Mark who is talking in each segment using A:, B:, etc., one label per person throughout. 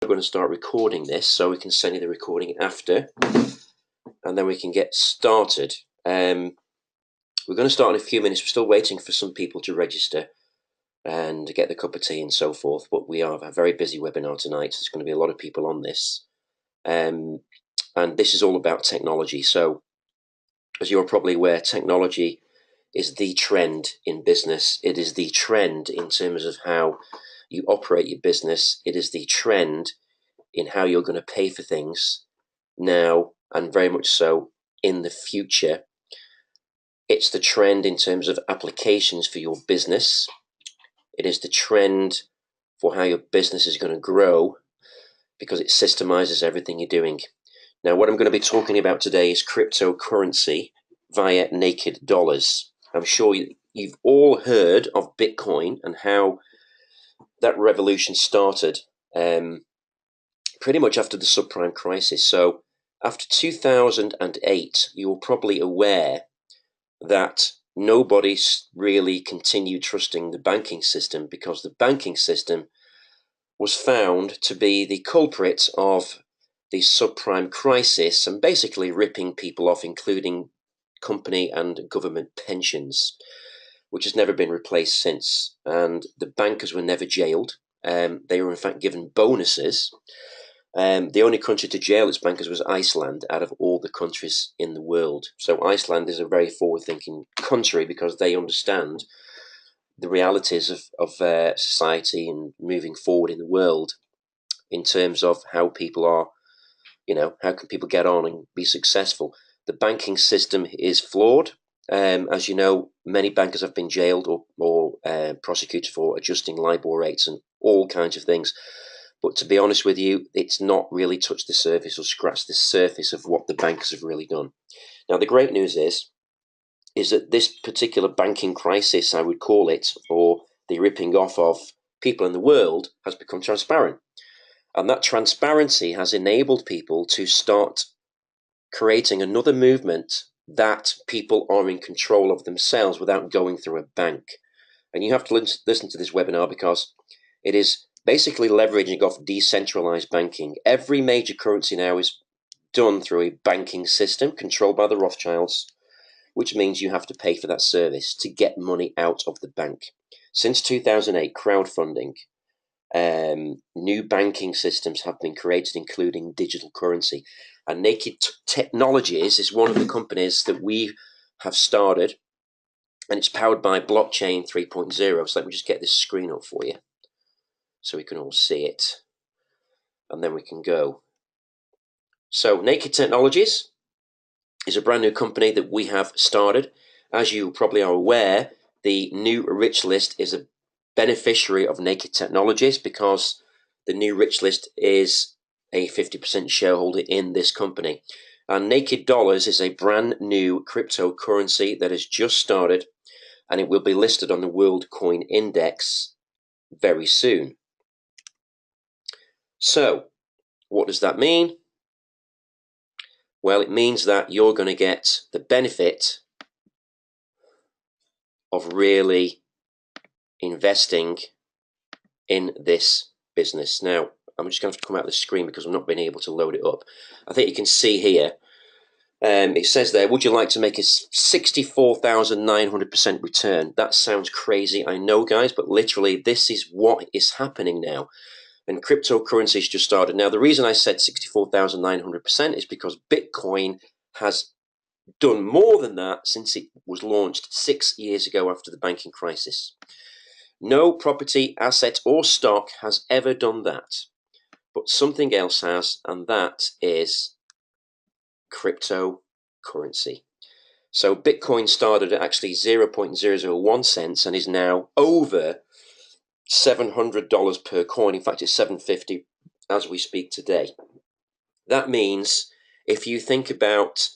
A: we're going to start recording this, so we can send you the recording after, and then we can get started. We're going to start in a few minutes. We're still waiting for some people to register and get the cup of tea and so forth, but we have a very busy webinar tonight. So there's going to be a lot of people on this, and this is all about technology. So as you're probably aware, technology is the trend in business. It is the trend in terms of how you operate your business. It is the trend in how you're going to pay for things now, and very much so in the future. It's the trend in terms of applications for your business. It is the trend for how your business is going to grow, because it systemizes everything you're doing. Now, what I'm going to be talking about today is cryptocurrency via naked dollars. I'm sure you've all heard of Bitcoin and how that revolution started pretty much after the subprime crisis. So after 2008, you were probably aware that nobody really continued trusting the banking system, because the banking system was found to be the culprit of the subprime crisis and basically ripping people off, including company and government pensions, which has never been replaced since. And the bankers were never jailed. They were in fact given bonuses. The only country to jail its bankers was Iceland out of all the countries in the world. So Iceland is a very forward-thinking country, because they understand the realities of society and moving forward in the world in terms of how people are, how can people get on and be successful. The banking system is flawed. As you know, many bankers have been jailed or prosecuted for adjusting LIBOR rates and all kinds of things. But to be honest with you, it's not really touched the surface or scratched the surface of what the bankers have really done. Now, the great news is that this particular banking crisis, I would call it, or the ripping off of people in the world, has become transparent. And that transparency has enabled people to start creating another movement that people are in control of themselves without going through a bank. And you have to listen to this webinar, because it is basically leveraging off decentralized banking. Every major currency now is done through a banking system controlled by the Rothschilds, which means you have to pay for that service to get money out of the bank. Since 2008, crowdfunding, new banking systems have been created, including digital currency. And Nkd Technologies is one of the companies that we have started, and it's powered by Blockchain 3.0. So let me just get this screen up for you so we can all see it, and then we can go. So Nkd Technologies is a brand new company that we have started. As you probably are aware, the new rich list is a beneficiary of Nkd Technologies, because the new rich list is a 50% shareholder in this company. And Naked Dollars is a brand new cryptocurrency that has just started, and it will be listed on the World Coin Index very soon. So, what does that mean? Well, it means that you're going to get the benefit of really investing in this business. Now, I'm just going to have to come out of the screen because I'm not being able to load it up. I think you can see here, it says there, would you like to make a 64,900% return? That sounds crazy, I know, guys, but literally this is what is happening now. And cryptocurrencies just started. Now, the reason I said 64,900% is because Bitcoin has done more than that since it was launched 6 years ago after the banking crisis. No property, asset, or stock has ever done that. But something else has, and that is cryptocurrency. So Bitcoin started at actually 0.001 cents and is now over $700 per coin. In fact, it's $750 as we speak today. That means if you think about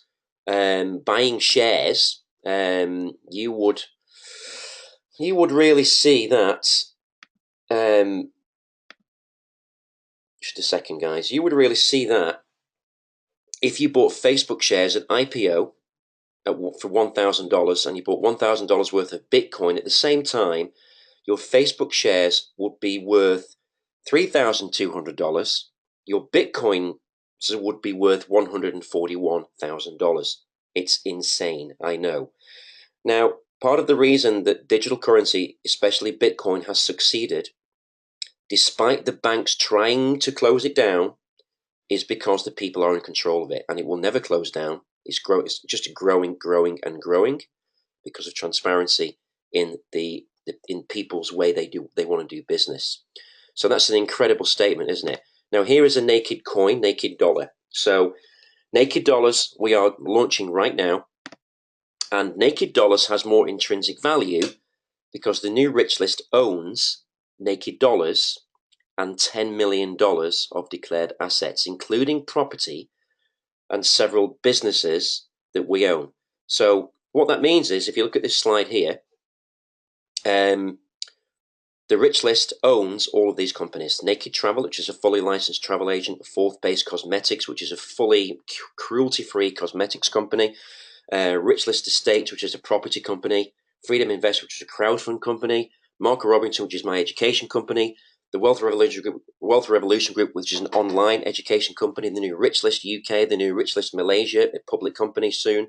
A: buying shares, you would really see that. Just a second, guys. You would really see that if you bought Facebook shares at IPO for $1,000 and you bought $1,000 worth of Bitcoin at the same time, your Facebook shares would be worth $3,200 your Bitcoin would be worth $141,000. It's insane, I know. Now, part of the reason that digital currency, especially Bitcoin, has succeeded, despite the banks trying to close it down, is because the people are in control of it, and it will never close down. It's just growing because of transparency in people's way they want to do business. So that's an incredible statement, isn't it? Now here is a naked coin, naked dollar. So naked dollars we are launching right now, and naked dollars has more intrinsic value because the new rich list owns naked dollars and $10 million of declared assets, including property and several businesses that we own. So what that means is, if you look at this slide here, the rich list owns all of these companies. Naked Travel, which is a fully licensed travel agent. Fourth Base Cosmetics, which is a fully cruelty-free cosmetics company. Rich List Estates, which is a property company. Freedom Invest, which is a crowdfund company. Marco Robinson, which is my education company. The Wealth Revolution Group, which is an online education company. The new Rich List UK, the new Rich List Malaysia, a public company soon.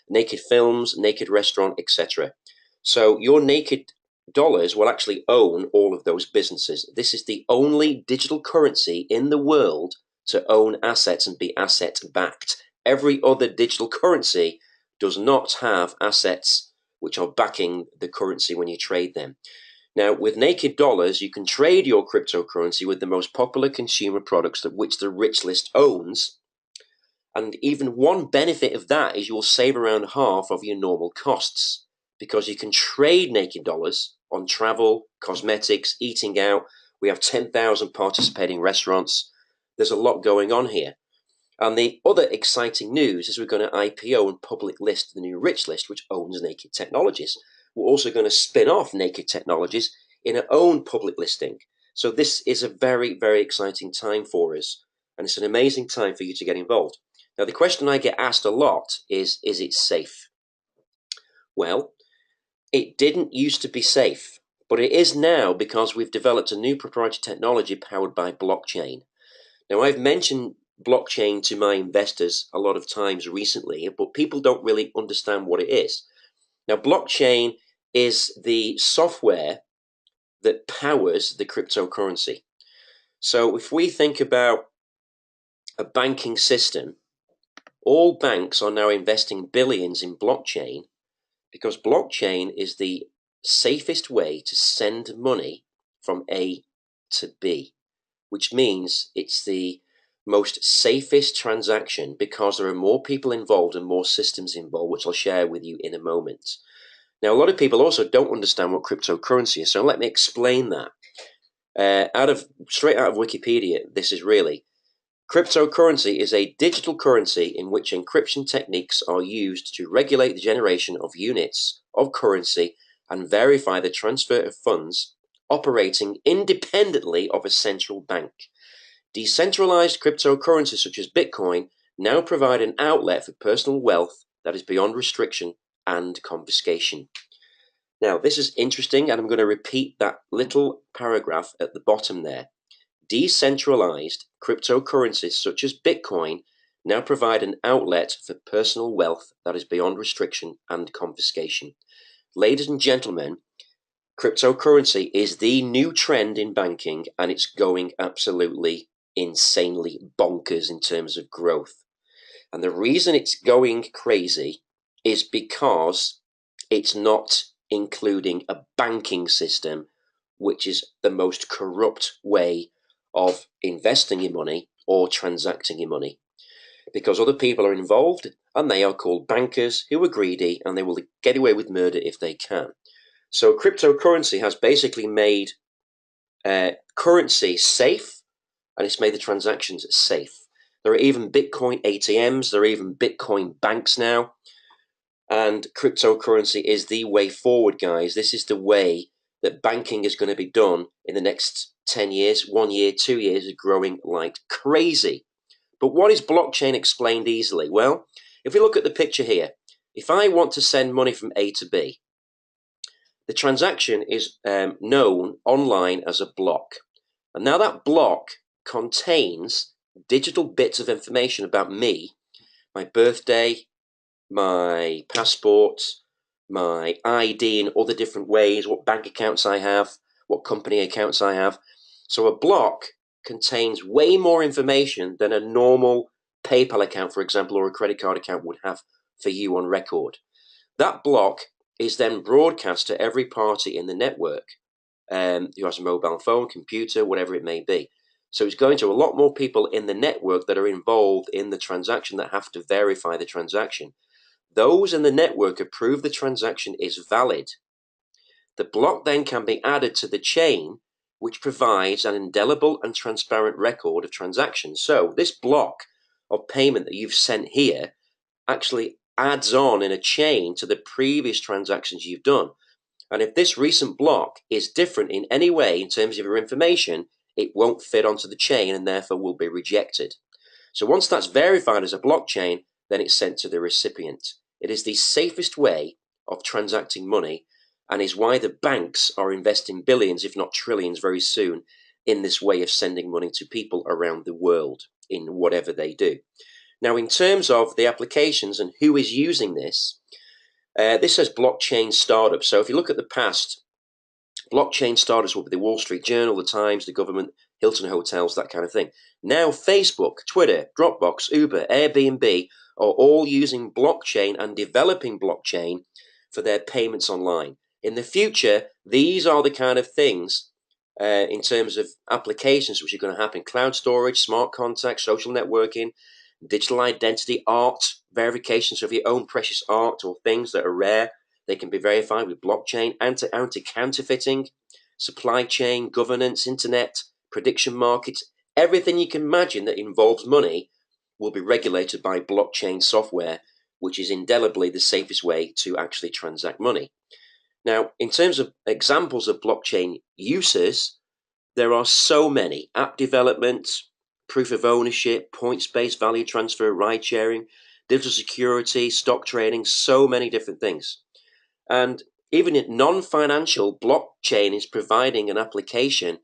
A: Naked Films, Naked Restaurant, etc. So your naked dollars will actually own all of those businesses. This is the only digital currency in the world to own assets and be asset backed. Every other digital currency does not have assets which are backing the currency when you trade them. Now, with naked dollars, you can trade your cryptocurrency with the most popular consumer products that which the rich list owns. And even one benefit of that is you'll save around half of your normal costs, because you can trade naked dollars on travel, cosmetics, eating out. We have 10,000 participating restaurants. There's a lot going on here. And the other exciting news is we're going to IPO and public list the new rich list, which owns Naked Technologies. We're also going to spin off Naked Technologies in our own public listing. So this is a very, very exciting time for us. And it's an amazing time for you to get involved. Now, the question I get asked a lot is it safe? Well, it didn't used to be safe, but it is now because we've developed a new proprietary technology powered by blockchain. Now, I've mentioned blockchain to my investors a lot of times recently, but people don't really understand what it is. Now, blockchain is the software that powers the cryptocurrency. So if we think about a banking system, all banks are now investing billions in blockchain because blockchain is the safest way to send money from A to B, which means it's the most safest transaction because there are more people involved and more systems involved, which I'll share with you in a moment. Now, a lot of people also don't understand what cryptocurrency is, so let me explain that. Straight out of Wikipedia, this is really cryptocurrency is a digital currency in which encryption techniques are used to regulate the generation of units of currency and verify the transfer of funds, operating independently of a central bank. Decentralized cryptocurrencies such as Bitcoin now provide an outlet for personal wealth that is beyond restriction and confiscation. Now, this is interesting, and I'm going to repeat that little paragraph at the bottom there. Decentralized cryptocurrencies such as Bitcoin now provide an outlet for personal wealth that is beyond restriction and confiscation. Ladies and gentlemen, cryptocurrency is the new trend in banking, and it's going absolutely insanely bonkers in terms of growth. And the reason it's going crazy is because it's not including a banking system, which is the most corrupt way of investing your money or transacting your money, because other people are involved and they are called bankers who are greedy and they will get away with murder if they can. So cryptocurrency has basically made currency safe, and it's made the transactions safe. There are even Bitcoin ATMs, there are even Bitcoin banks now, and cryptocurrency is the way forward, guys. This is the way that banking is going to be done in the next 10 years, 1 year, 2 years, is growing like crazy. But what is blockchain explained easily? Well, if we look at the picture here, if I want to send money from A to B, the transaction is known online as a block. And now that block contains digital bits of information about me, my birthday, my passport, my ID in other different ways, what bank accounts I have, what company accounts I have. So a block contains way more information than a normal PayPal account, for example, or a credit card account would have for you on record. That block is then broadcast to every party in the network who has a mobile phone, computer, whatever it may be. So it's going to a lot more people in the network that are involved in the transaction that have to verify the transaction. Those in the network approve the transaction is valid. The block then can be added to the chain, which provides an indelible and transparent record of transactions. So this block of payment that you've sent here actually adds on in a chain to the previous transactions you've done. And if this recent block is different in any way in terms of your information, it won't fit onto the chain and therefore will be rejected. So once that's verified as a blockchain, then it's sent to the recipient. It is the safest way of transacting money and is why the banks are investing billions, if not trillions, very soon in this way of sending money to people around the world in whatever they do. Now, in terms of the applications and who is using this, this says blockchain startups. So if you look at the past, blockchain startups will be the Wall Street Journal, the Times, the government, Hilton Hotels, that kind of thing. Now Facebook, Twitter, Dropbox, Uber, Airbnb are all using blockchain and developing blockchain for their payments online. In the future, these are the kind of things in terms of applications which are going to happen. Cloud storage, smart contracts, social networking, digital identity, art, verifications of your own precious art or things that are rare. They can be verified with blockchain, anti-counterfeiting, supply chain, governance, internet, prediction markets. Everything you can imagine that involves money will be regulated by blockchain software, which is indelibly the safest way to actually transact money. Now, in terms of examples of blockchain uses, there are so many. App development, proof of ownership, points-based value transfer, ride sharing, digital security, stock trading, so many different things. And even in non-financial, blockchain is providing an application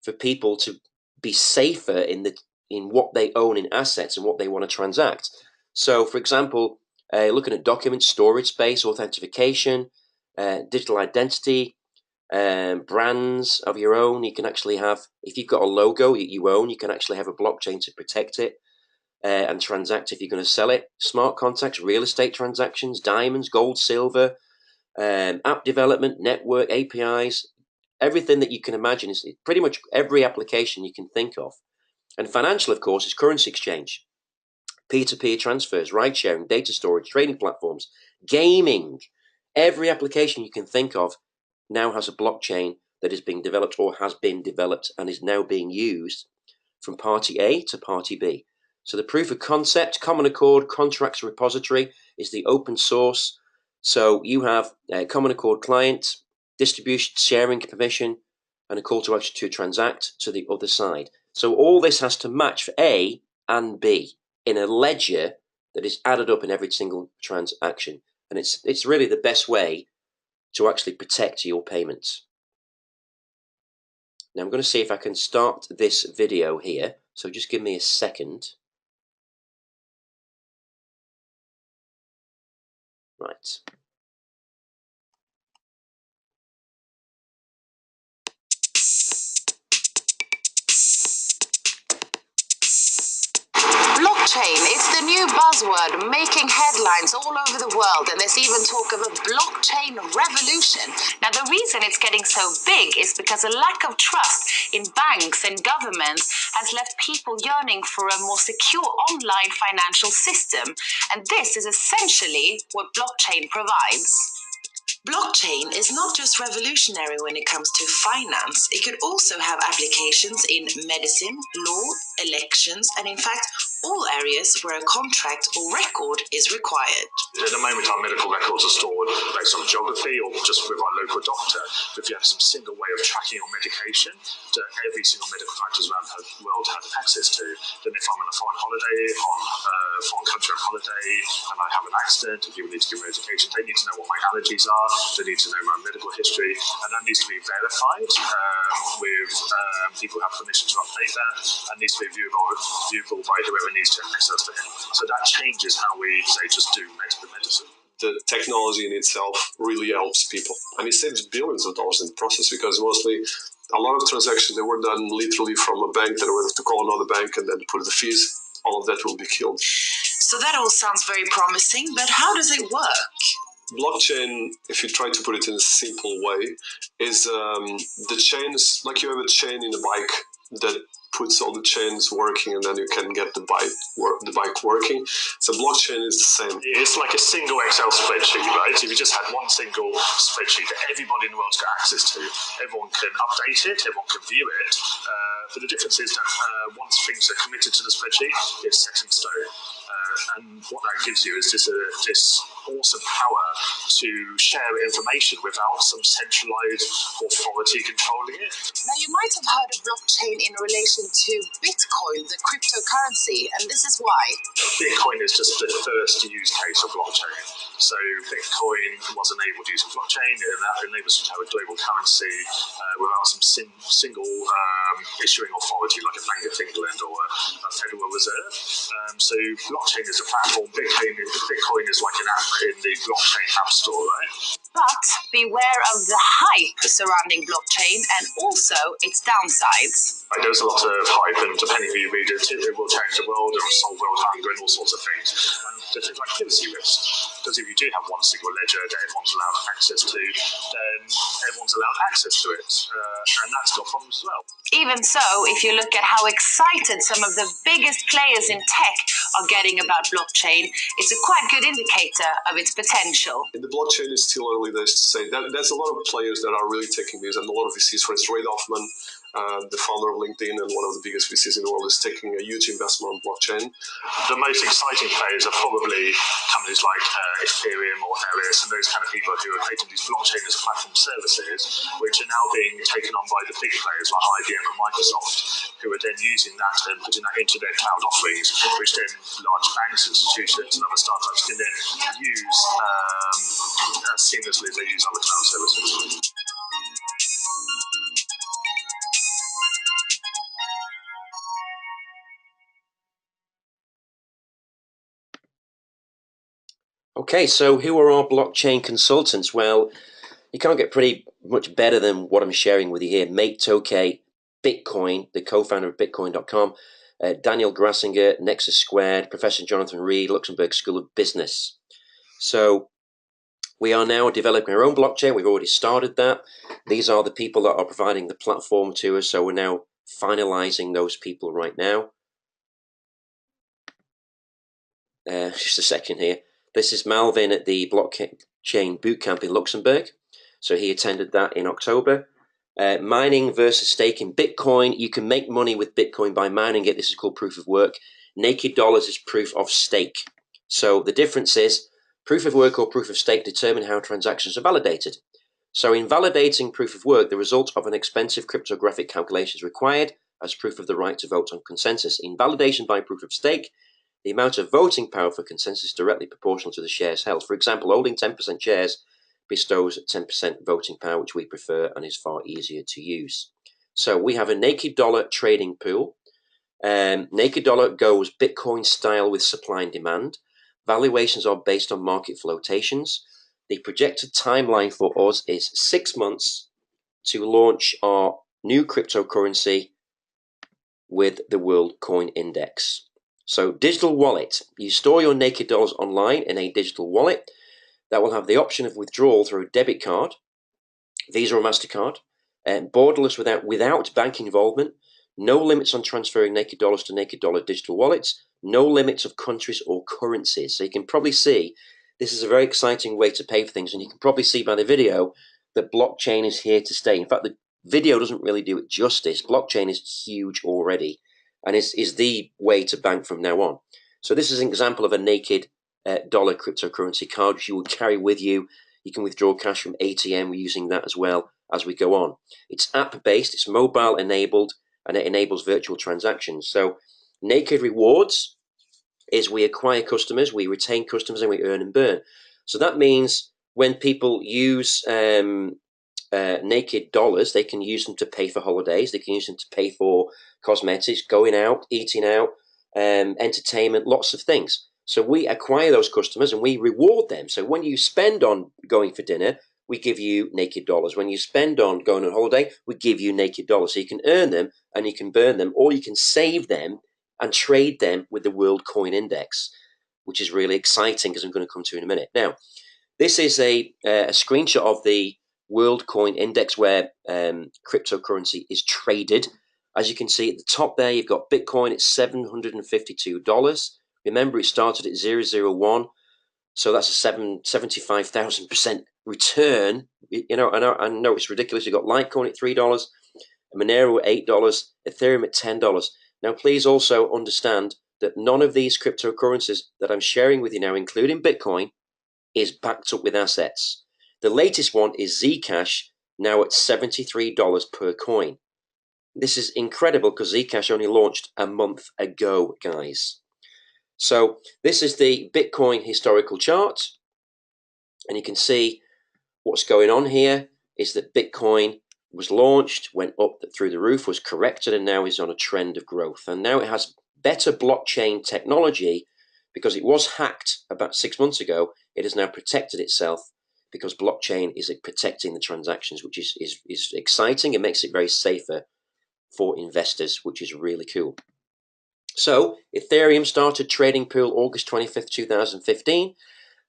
A: for people to be safer in what they own in assets and what they want to transact. So, for example, looking at document storage space, authentication, digital identity, brands of your own. You can actually have, if you've got a logo that you own, you can actually have a blockchain to protect it and transact if you're going to sell it. Smart contracts, real estate transactions, diamonds, gold, silver, app development, network, APIs, everything that you can imagine is pretty much every application you can think of. And financial, of course, is currency exchange, peer-to-peer transfers, ride sharing, data storage, trading platforms, gaming. Every application you can think of now has a blockchain that is being developed or has been developed and is now being used from party A to party B. So the proof of concept, common accord, contracts repository is the open source. So you have a common accord client, distribution, sharing permission, and a call to action to transact to the other side. So all this has to match for A and B in a ledger that is added up in every single transaction. And it's really the best way to actually protect your payments. Now I'm going to see if I can start this video here. So just give me a second. Right.
B: Blockchain, it's the new buzzword making headlines all over the world, and there's even talk of a blockchain revolution. Now, the reason it's getting so big is because a lack of trust in banks and governments has left people yearning for a more secure online financial system, and this is essentially what blockchain provides. Blockchain is not just revolutionary when it comes to finance. It could also have applications in medicine, law, elections, and in fact, all areas where a contract or record is required.
C: At the moment, our medical records are stored based on geography or just with our local doctor. But if you have some single way of tracking your medication that every single medical practice around the world have access to, then if I'm on a foreign holiday, on a foreign country on holiday, and I have an accident, if you need to give me medication, they need to know what my allergies are, they need to know my medical history, and that needs to be verified with people have permission to update that, and needs to be viewable by whoever needs to access it. So that changes how we, say, just do medical medicine.
D: The technology in itself really helps people, and it saves billions of dollars in the process, because mostly a lot of transactions that were done literally from a bank that would have to call another bank and then put the fees, all of that will be killed.
B: So that all sounds very promising, but how does it work?
D: Blockchain, if you try to put it in a simple way, is the chains, like you have a chain in a bike that puts all the chains working, and then you can get the bike working. So blockchain is the same.
C: It's like a single Excel spreadsheet, right? If you just had one single spreadsheet that everybody in the world's got access to, everyone can update it, everyone can view it. But the difference is that once things are committed to the spreadsheet, it's set in stone. And what that gives you is this awesome power to share information without some centralized authority controlling it.
B: Now, you might have heard of blockchain in relation to Bitcoin, the cryptocurrency, and this is why.
C: Bitcoin is just the first use case of blockchain. So Bitcoin was enabled using blockchain, and that enables you to have a global currency without some single issuing authority like a Bank of England or a Federal Reserve. So blockchain is a platform. Bitcoin is like an app in the blockchain app store, right?
B: But beware of the hype surrounding blockchain and also its downsides.
C: Like, there's a lot of hype, and depending who you read it will change the world, it will solve world hunger and all sorts of things. And there's things like privacy risks, because if you do have one single ledger that everyone's allowed access to, then everyone's allowed access to it, and that's got problems as well.
B: Even so, if you look at how excited some of the biggest players in tech are getting about blockchain, it's a quite good indicator of its potential.
D: The blockchain is still early days to say. There's a lot of players that are really taking this, and a lot of VCs, for instance, Ray Hoffman, the founder of LinkedIn and one of the biggest VCs in the world, is taking a huge investment on blockchain.
C: The most exciting players are probably companies like Ethereum or Eris and those kind of people who are creating these blockchain as platform services, which are now being taken on by the big players like IBM and Microsoft, who are then using that and putting that into their cloud offerings, which then large banks, institutions, and other startups can then use as seamlessly as they use other cloud services.
A: Okay, so who are our blockchain consultants? Well, you can't get pretty much better than what I'm sharing with you here. Toke Bitcoin, the co-founder of Bitcoin.com, Daniel Grassinger, Nexus Squared, Professor Jonathan Reed, Luxembourg School of Business. So we are now developing our own blockchain. We've already started that. These are the people that are providing the platform to us. So we're now finalizing those people right now. Just a second here. This is Malvin at the Blockchain Bootcamp in Luxembourg. So he attended that in October. Mining versus staking Bitcoin. You can make money with Bitcoin by mining it. This is called proof of work. Naked dollars is proof of stake. So the difference is proof of work or proof of stake determine how transactions are validated. So in validating proof of work, the result of an expensive cryptographic calculation is required as proof of the right to vote on consensus. In validation by proof of stake, the amount of voting power for consensus is directly proportional to the shares held. For example, holding 10% shares bestows 10% voting power, which we prefer and is far easier to use. So we have a naked dollar trading pool. Naked dollar goes Bitcoin style with supply and demand. Valuations are based on market flotations. The projected timeline for us is 6 months to launch our new cryptocurrency with the World Coin Index. So digital wallet, you store your naked dollars online in a digital wallet that will have the option of withdrawal through a debit card, Visa or MasterCard, borderless without bank involvement, no limits on transferring naked dollars to naked dollar digital wallets, no limits of countries or currencies. So you can probably see this is a very exciting way to pay for things, and you can probably see by the video that blockchain is here to stay. In fact, the video doesn't really do it justice. Blockchain is huge already, and is the way to bank from now on. So this is an example of a naked dollar cryptocurrency card which you will carry with you. You can withdraw cash from ATM. We're using that as well as we go on. It's app-based, it's mobile-enabled, and it enables virtual transactions. So naked rewards is we acquire customers, we retain customers, and we earn and burn. So that means when people use naked dollars, they can use them to pay for holidays. They can use them to pay for cosmetics, going out, eating out, entertainment, lots of things. So we acquire those customers and we reward them. So when you spend on going for dinner, we give you naked dollars. When you spend on going on holiday, we give you naked dollars. So you can earn them and you can burn them, or you can save them and trade them with the World Coin Index, which is really exciting, as I'm going to come to in a minute. Now, this is a screenshot of the World Coin Index where cryptocurrency is traded. As you can see at the top there, you've got Bitcoin at $752. Remember, it started at 001, so that's a 75,000% return. You know, I know it's ridiculous. You've got Litecoin at $3, Monero at $8, Ethereum at $10. Now, please also understand that none of these cryptocurrencies that I'm sharing with you now, including Bitcoin, is backed up with assets. The latest one is Zcash, now at $73 per coin. This is incredible because Zcash only launched a month ago, guys. So this is the Bitcoin historical chart, and you can see what's going on here is that Bitcoin was launched, went up through the roof, was corrected, and now is on a trend of growth. And now it has better blockchain technology because it was hacked about 6 months ago. It has now protected itself because blockchain is protecting the transactions, which is exciting. It makes it very safer for investors, which is really cool. So Ethereum started trading pool August 25th, 2015.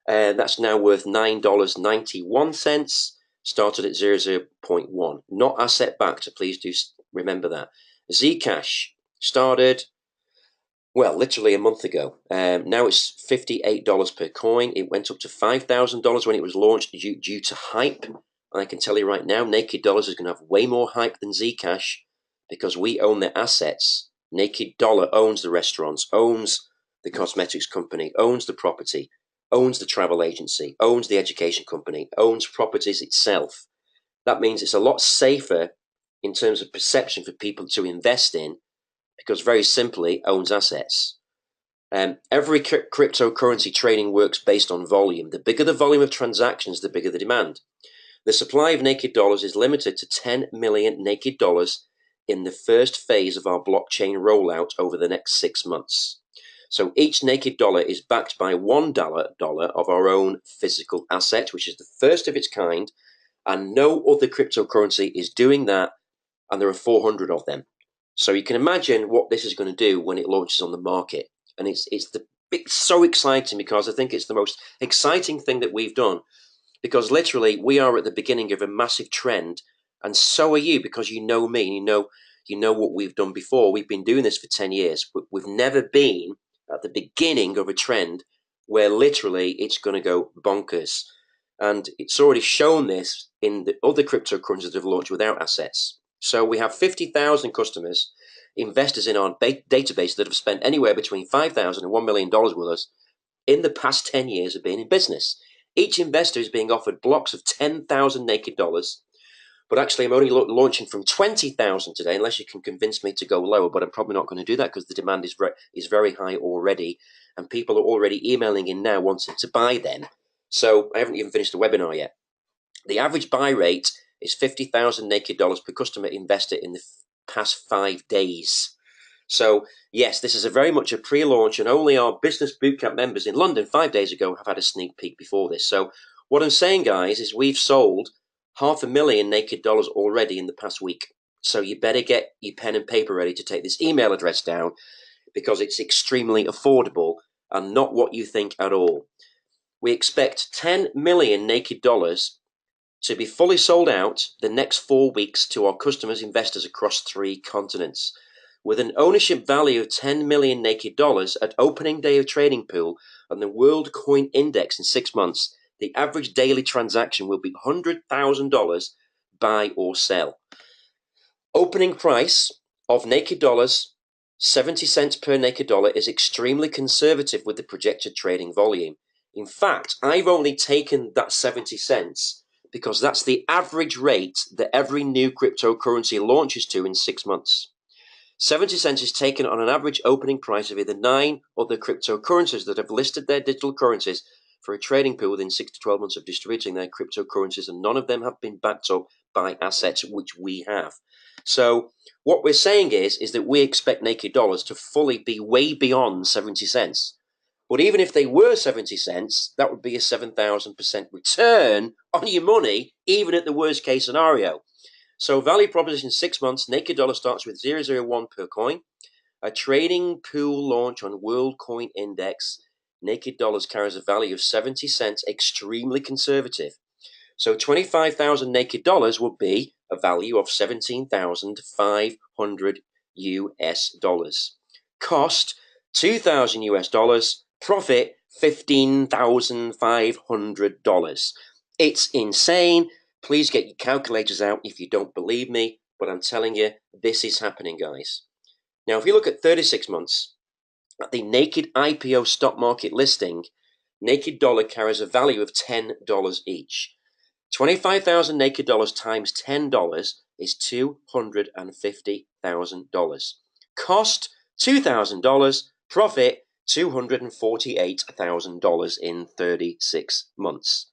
A: That's now worth $9.91. Started at 0.1. Not asset backed, please do remember that. Zcash started, well, literally a month ago. Now it's $58 per coin. It went up to $5,000 when it was launched due to hype. I can tell you right now, Naked Dollars is going to have way more hype than Zcash because we own the assets. Naked Dollar owns the restaurants, owns the cosmetics company, owns the property, owns the travel agency, owns the education company, owns properties itself. That means it's a lot safer in terms of perception for people to invest in because very simply owns assets. Every cryptocurrency trading works based on volume. The bigger the volume of transactions, the bigger the demand. The supply of naked dollars is limited to 10 million naked dollars in the first phase of our blockchain rollout over the next 6 months. So each naked dollar is backed by $1 of our own physical asset, which is the first of its kind, and no other cryptocurrency is doing that, and there are 400 of them. So you can imagine what this is going to do when it launches on the market. And it's so exciting because I think it's the most exciting thing that we've done, because literally we are at the beginning of a massive trend, and so are you, because you know me, and you know what we've done before. We've been doing this for 10 years. We've never been at the beginning of a trend where literally it's going to go bonkers. And it's already shown this in the other cryptocurrencies that have launched without assets. So we have 50,000 customers, investors in our database that have spent anywhere between $5,000 and $1 million with us in the past 10 years of being in business. Each investor is being offered blocks of 10,000 naked dollars. But actually, I'm only launching from 20,000 today, unless you can convince me to go lower. But I'm probably not going to do that because the demand is very high already, and people are already emailing in now wanting to buy them. So I haven't even finished the webinar yet. The average buy rate is 50,000 naked dollars per customer investor in the past 5 days. So yes, this is very much a pre-launch, and only our business bootcamp members in London 5 days ago have had a sneak peek before this. So what I'm saying, guys, is we've sold 500,000 naked dollars already in the past week. So you better get your pen and paper ready to take this email address down, because it's extremely affordable and not what you think at all. We expect 10 million naked dollars to be fully sold out the next 4 weeks to our customers, investors across 3 continents. With an ownership value of 10 million naked dollars at opening day of trading pool and the World Coin Index in 6 months, the average daily transaction will be $100,000 buy or sell. Opening price of naked dollars, 70 cents per naked dollar, is extremely conservative with the projected trading volume. In fact, I've only taken that 70 cents because that's the average rate that every new cryptocurrency launches to in 6 months. 70 cents is taken on an average opening price of either 9 other cryptocurrencies that have listed their digital currencies for a trading pool within 6 to 12 months of distributing their cryptocurrencies, and none of them have been backed up buy assets which we have. So what we're saying is that we expect naked dollars to fully be way beyond 70 cents. But even if they were 70 cents, that would be a 7,000% return on your money, even at the worst case scenario. So value proposition 6 months, naked dollar starts with 0.001 per coin. A trading pool launch on World Coin Index. Naked dollars carries a value of 70 cents, extremely conservative. So 25,000 naked dollars would be a value of 17,500 US dollars. Cost 2,000 US dollars. Profit $15,500. It's insane. Please get your calculators out if you don't believe me, but I'm telling you, this is happening, guys. Now, if you look at 36 months, at the naked IPO stock market listing, naked dollar carries a value of $10 each. 25,000 naked dollars times $10 is $250,000. Cost $2,000. Profit $248,000 in 36 months.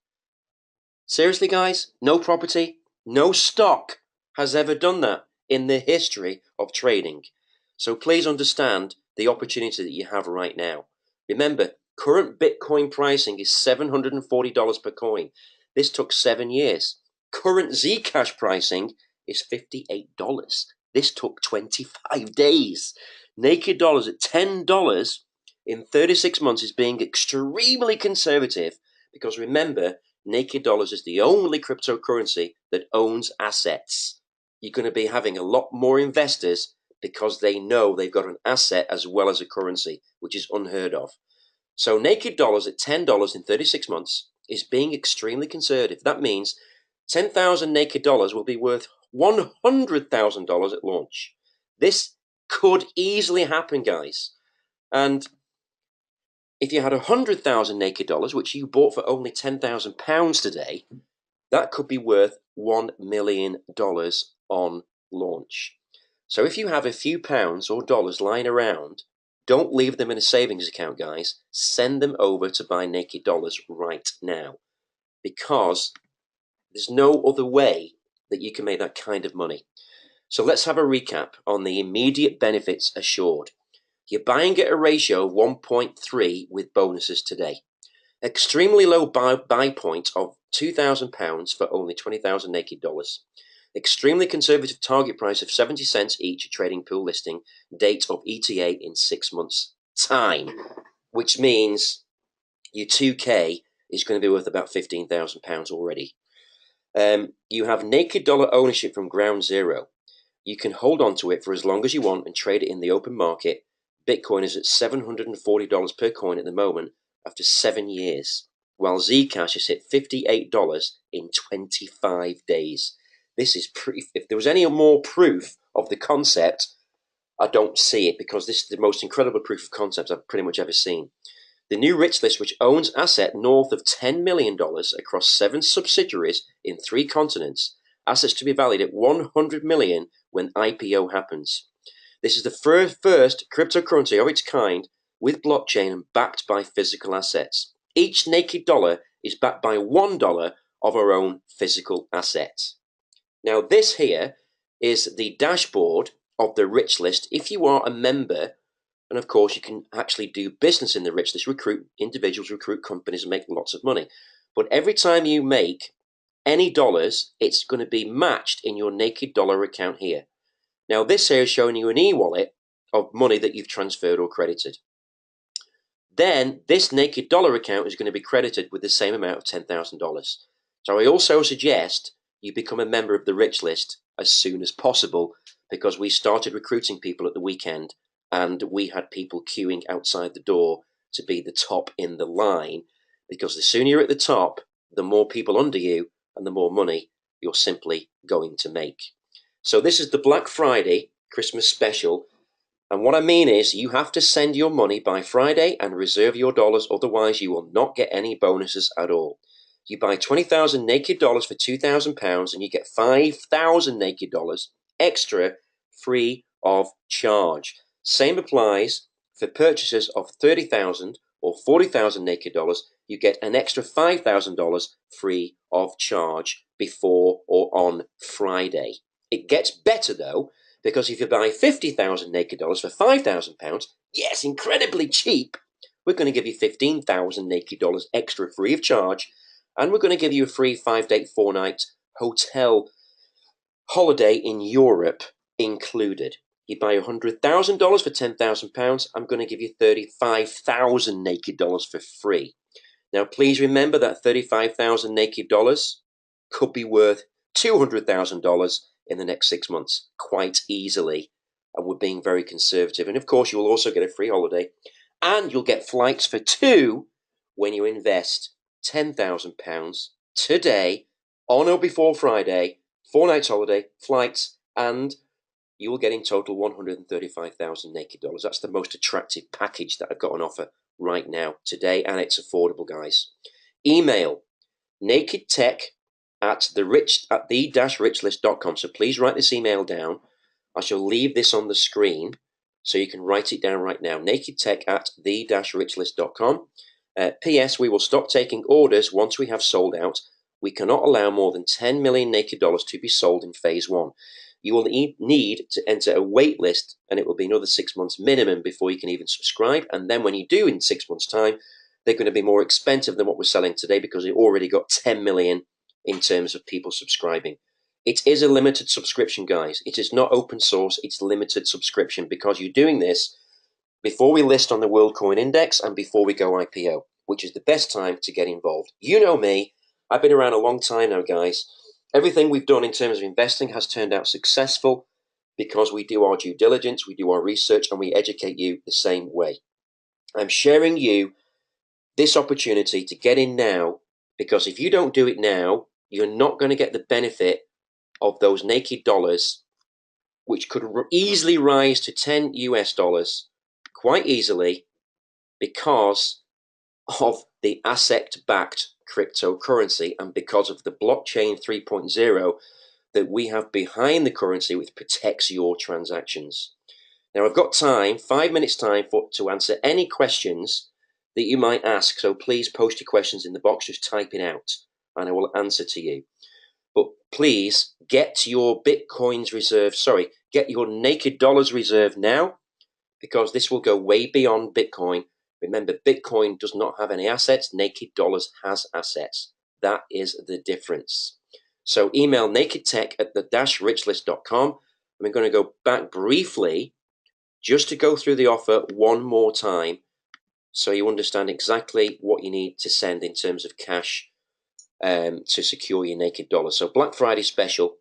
A: Seriously, guys? No property, no stock has ever done that in the history of trading. So please understand the opportunity that you have right now. Remember, current Bitcoin pricing is $740 per coin. This took 7 years. Current Zcash pricing is $58. This took 25 days. Naked dollars at $10 in 36 months is being extremely conservative because remember, naked dollars is the only cryptocurrency that owns assets. You're going to be having a lot more investors because they know they've got an asset as well as a currency, which is unheard of. So naked dollars at $10 in 36 months is being extremely conservative. That means 10,000 naked dollars will be worth $100,000 at launch. This could easily happen, guys. And if you had 100,000 naked dollars, which you bought for only £10,000 today, that could be worth $1 million on launch. So if you have a few pounds or dollars lying around, don't leave them in a savings account, guys. Send them over to buy naked dollars right now because there's no other way that you can make that kind of money. So let's have a recap on the immediate benefits assured. You're buying at a ratio of 1.3 with bonuses today. Extremely low buy point of £2,000 for only 20,000 naked dollars. Extremely conservative target price of 70 cents each trading pool listing. Date of ETA in 6 months' time, which means your 2K is going to be worth about £15,000 already. You have naked dollar ownership from ground zero. You can hold on to it for as long as you want and trade it in the open market. Bitcoin is at $740 per coin at the moment after 7 years, while Zcash has hit $58 in 25 days. This is pretty. If there was any more proof of the concept, I don't see it because this is the most incredible proof of concept I've pretty much ever seen. The new rich list, which owns asset north of $10 million across 7 subsidiaries in 3 continents, assets to be valued at $100 million when IPO happens. This is the first cryptocurrency of its kind with blockchain and backed by physical assets. Each naked dollar is backed by $1 of our own physical assets. Now this here is the dashboard of the rich list if you are a member, and of course you can actually do business in the rich list, recruit individuals, recruit companies and make lots of money. But every time you make any dollars, it's going to be matched in your naked dollar account here. Now this here is showing you an e-wallet of money that you've transferred or credited. Then this naked dollar account is going to be credited with the same amount of $10,000. So I also suggest you become a member of the rich list as soon as possible because we started recruiting people at the weekend and we had people queuing outside the door to be the top in the line because the sooner you're at the top, the more people under you and the more money you're simply going to make. So this is the Black Friday Christmas special. And what I mean is you have to send your money by Friday and reserve your dollars, otherwise you will not get any bonuses at all. You buy 20,000 naked dollars for £2,000 and you get 5,000 naked dollars extra free of charge. Same applies for purchases of 30,000 or 40,000 naked dollars. you get an extra $5,000 free of charge before or on Friday. It gets better though, because if you buy 50,000 naked dollars for £5,000, yes, incredibly cheap, we're going to give you 15,000 naked dollars extra free of charge, and we're going to give you a free 5-day, 4-night hotel holiday in Europe included. You buy $100,000 for £10,000, I'm going to give you 35,000 naked dollars for free. Now, please remember that 35,000 naked dollars could be worth $200,000 in the next 6 months, quite easily. And we're being very conservative. And of course, you'll also get a free holiday, and you'll get flights for 2 when you invest £10,000 today on or before Friday, 4 nights holiday, flights, and you will get in total 135,000 naked dollars. That's the most attractive package that I've got on offer right now today, and it's affordable, guys. Email nakedtech@the-richlist.com. So please write this email down. I shall leave this on the screen so you can write it down right now. nakedtech@the-richlist.com. P.S. We will stop taking orders once we have sold out. We cannot allow more than 10 million naked dollars to be sold in phase 1. You will need to enter a wait list, and it will be another 6 months minimum before you can even subscribe. And then when you do in 6 months' time, they're going to be more expensive than what we're selling today, because it already got 10 million in terms of people subscribing. It is a limited subscription, guys. It is not open source. It's limited subscription, because you're doing this before we list on the World Coin Index and before we go IPO, which is the best time to get involved. You know me. I've been around a long time now, guys. Everything we've done in terms of investing has turned out successful because we do our due diligence, we do our research, and we educate you the same way. I'm sharing you this opportunity to get in now, because if you don't do it now, you're not going to get the benefit of those naked dollars, which could easily rise to 10 US dollars quite easily because of the asset-backed cryptocurrency and because of the blockchain 3.0 that we have behind the currency, which protects your transactions. Now, I've got time, 5 minutes time, to answer any questions that you might ask. So please post your questions in the box, just type it out, and I will answer to you. But please get your Bitcoins reserve, get your naked dollars reserve now, because this will go way beyond Bitcoin. Remember, Bitcoin does not have any assets. Naked dollars has assets. That is the difference. So email nakedtech@the-richlist.com. And we're going to go back briefly just to go through the offer one more time so you understand exactly what you need to send in terms of cash to secure your naked dollars. So Black Friday special,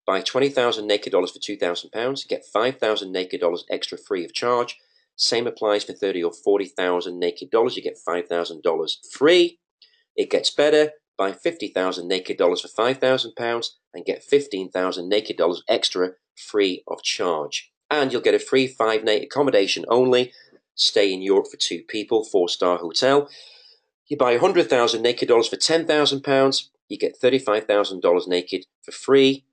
A: buy 20,000 naked dollars for £2,000, get 5,000 naked dollars extra free of charge. Same applies for 30 or 40,000 naked dollars. You get $5,000 free. It gets better. Buy 50,000 naked dollars for £5,000 and get 15,000 naked dollars extra free of charge. And you'll get a free 5-night accommodation only. Stay in Europe for 2 people, 4-star hotel. You buy 100,000 naked dollars for £10,000. You get $35,000 naked for free.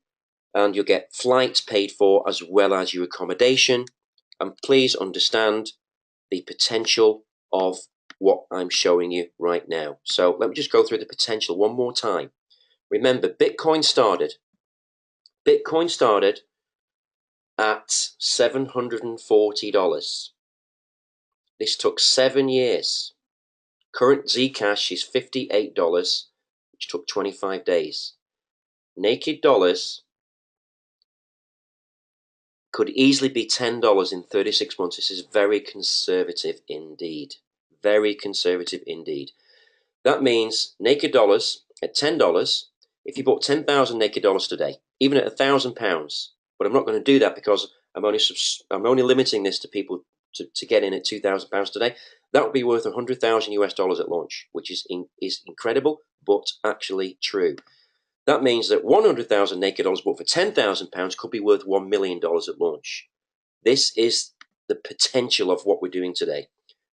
A: And you'll get flights paid for as well as your accommodation. And please understand the potential of what I'm showing you right now. So let me just go through the potential one more time. Remember, Bitcoin started at $740. This took 7 years. Current Zcash is $58, which took 25 days. Naked dollars could easily be $10 in 36 months. This is very conservative indeed. Very conservative indeed. That means naked dollars at $10, if you bought 10,000 naked dollars today, even at £1,000, but I'm not going to do that because I'm only limiting this to people to get in at £2,000 today. That would be worth 100,000 US dollars at launch, which is incredible, but actually true. That means that 100,000 naked dollars bought for £10,000 could be worth $1 million at launch. This is the potential of what we're doing today.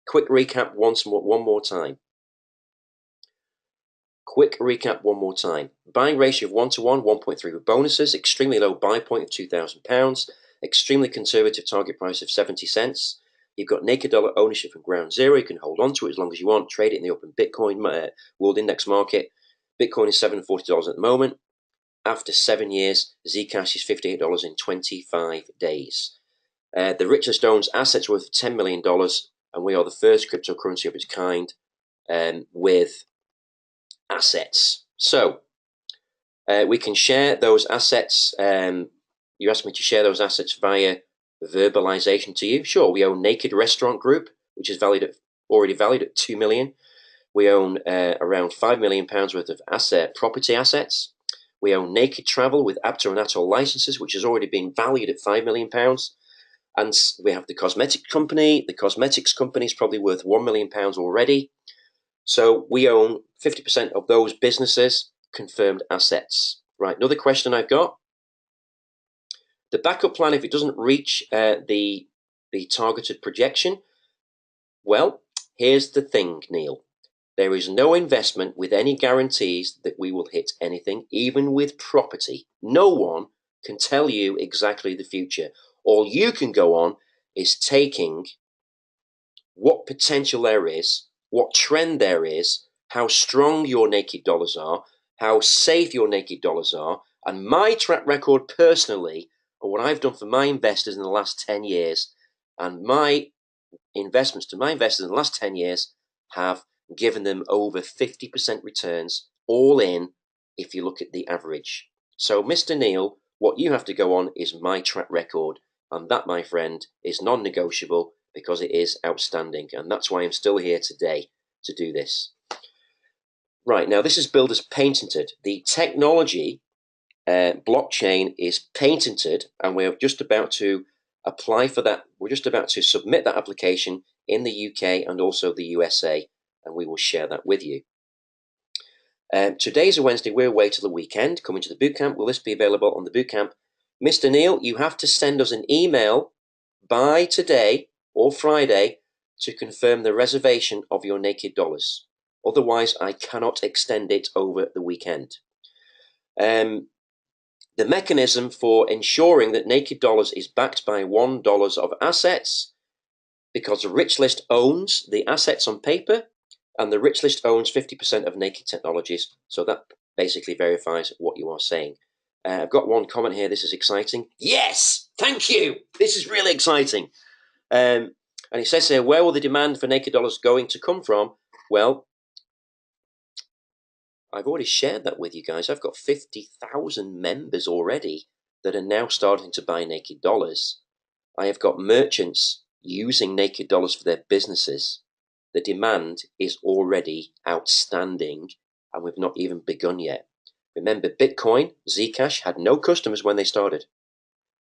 A: Quick recap one more time. Buying ratio of 1-to-1, 1.3 with bonuses. Extremely low buy point of £2,000. Extremely conservative target price of 70 cents. You've got naked dollar ownership from ground zero. You can hold on to it as long as you want, trade it in the open Bitcoin world index market. Bitcoin is $740 at the moment. After 7 years, Zcash is $58 in 25 days. The richest owns assets worth $10 million, and we are the first cryptocurrency of its kind with assets. So we can share those assets. You asked me to share those assets via verbalization to you. Sure, we own Naked Restaurant Group, which is already valued at $2 million. We own around £5 million worth of property assets. We own Naked Travel with Apto and Atoll licenses, which has already been valued at £5 million. And we have the cosmetic company. The cosmetics company is probably worth £1 million already. So we own 50% of those businesses, confirmed assets. Right, another question I've got. The backup plan, if it doesn't reach the targeted projection, well, here's the thing, Neil. There is no investment with any guarantees that we will hit anything, even with property. No one can tell you exactly the future. All you can go on is taking what potential there is, what trend there is, how strong your naked dollars are, how safe your naked dollars are, and my track record personally, or what I've done for my investors in the last 10 years, and my investments to my investors in the last 10 years have given them over 50% returns, all in, if you look at the average. So, Mr. Neil, what you have to go on is my track record, and that, my friend, is non-negotiable because it is outstanding, and that's why I'm still here today to do this. Right, now this is billed as patented. The technology, blockchain, is patented, and we're just about to apply for that. We're just about to submit that application in the UK and also the USA, and we will share that with you. Today's a Wednesday. We're away to the weekend. Coming to the bootcamp. Will this be available on the bootcamp? Mr. Neil, you have to send us an email by today or Friday to confirm the reservation of your naked dollars. Otherwise, I cannot extend it over the weekend. The mechanism for ensuring that naked dollars is backed by $1 of assets, because the rich list owns the assets on paper, and the rich list owns 50% of Naked Technologies. So that basically verifies what you are saying. I've got one comment here. This is exciting. Yes, thank you. This is really exciting. And it says here, where will the demand for naked dollars going to come from? Well, I've already shared that with you guys. I've got 50,000 members already that are now starting to buy naked dollars. I have got merchants using naked dollars for their businesses. The demand is already outstanding, and we've not even begun yet. Remember, Bitcoin, Zcash, had no customers when they started.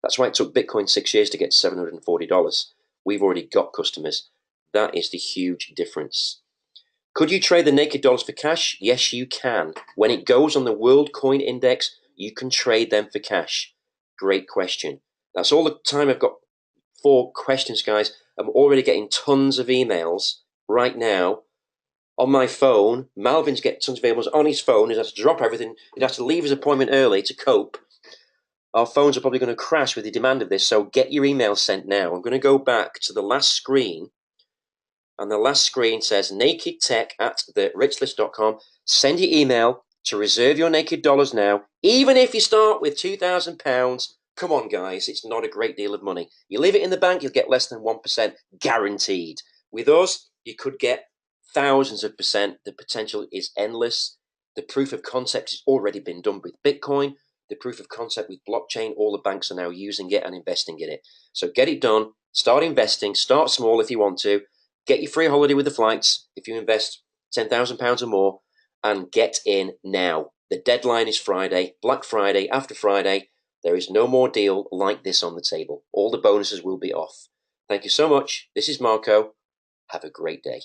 A: That's why it took Bitcoin 6 years to get to $740. We've already got customers. That is the huge difference. Could you trade the naked dollars for cash? Yes, you can. When it goes on the World Coin Index, you can trade them for cash. Great question. That's all the time I've got for questions, guys. I'm already getting tons of emails right now on my phone. Malvin's getting tons of emails on his phone. He has to drop everything. He has to leave his appointment early to cope. Our phones are probably going to crash with the demand of this, so get your emails sent now. I'm going to go back to the last screen, and the last screen says nakedtech@therichlist.com. Send your email to reserve your naked dollars now, even if you start with £2,000. Come on, guys, it's not a great deal of money. You leave it in the bank, you'll get less than 1% guaranteed. With us, you could get thousands of percent. The potential is endless. The proof of concept has already been done with Bitcoin. The proof of concept with blockchain, all the banks are now using it and investing in it. So get it done. Start investing. Start small if you want to. Get your free holiday with the flights if you invest £10,000 or more, and get in now. The deadline is Friday, Black Friday, after Friday. There is no more deal like this on the table. All the bonuses will be off. Thank you so much. This is Marco. Have a great day.